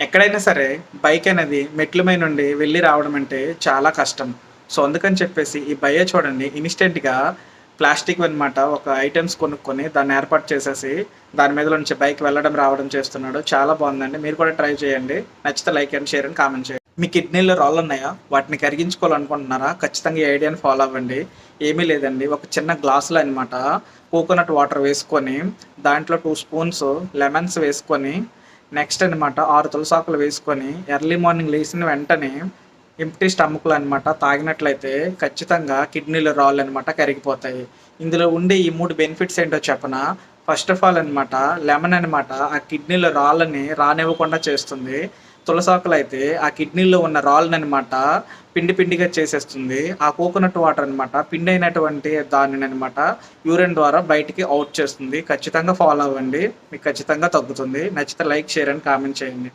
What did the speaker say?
ఎక్కడైనా సరే బైక్ అనేది మెట్ల మీద నుండి వెళ్ళి రావడం అంటే చాలా కష్టం. సో, అందుకని చెప్పేసి ఈ భయ్యా చూడండి ఇన్‌స్టంట్‌గా ప్లాస్టిక్‌వన్నమాట ఒక ఐటెమ్స్ కొనుక్కొని దాన్ని ఏర్పాటు చేసేసి దాని మీద నుంచి బైక్ వెళ్ళడం, రావడం చేస్తున్నాడు. చాలా బావుందండి. మీరు కూడా ట్రై చేయండి. నచ్చితే లైక్ చేయండి, షేర్ అండ్ కామెంట్ చేయండి. మీ కిడ్నీలో రాళ్ళున్నాయా? వాటిని కరిగించుకోవాలనుకుంటున్నారా? ఖచ్చితంగా ఈ ఐడియాని ఫాలో అవ్వండి. ఏమీ లేదండి. ఒక చిన్న గ్లాస్‌లో అన్నమాట కోకోనట్ వాటర్ వేసుకొని దాంట్లో 2 స్పూన్స్ లెమన్స్ వేసుకొని నెక్స్ట్ అనమాట 6 తులసాకులు వేసుకొని ఎర్లీ మార్నింగ్ లేసిన వెంటనే ఎంప్టీ స్టమక్‌లో అనమాట తాగినట్లయితే ఖచ్చితంగా కిడ్నీలో రాళ్ళనమాట కరిగిపోతాయి. ఇందులో ఉండే ఈ 3 బెనిఫిట్స్ ఏంటో చెప్పనా? ఫస్ట్ ఆఫ్ ఆల్ అనమాట లెమన్ అనమాట ఆ కిడ్నీలో రాళ్ళని రానివ్వకుండా చేస్తుంది. తులసాకులైతే ఆ కిడ్నీలో ఉన్న రాళ్ళననమాట పిండి పిండిగా చేసేస్తుంది. ఆ కోకోనట్ వాటర్ అనమాట పిండైనటువంటి దానిననమాట యూరిన్ ద్వారా బయటికి ఔట్ చేస్తుంది. ఖచ్చితంగా ఫాలో అవ్వండి. మీకు ఖచ్చితంగా తగ్గుతుంది. నచ్చితే లైక్, షేర్ అండ్ కామెంట్ చేయండి.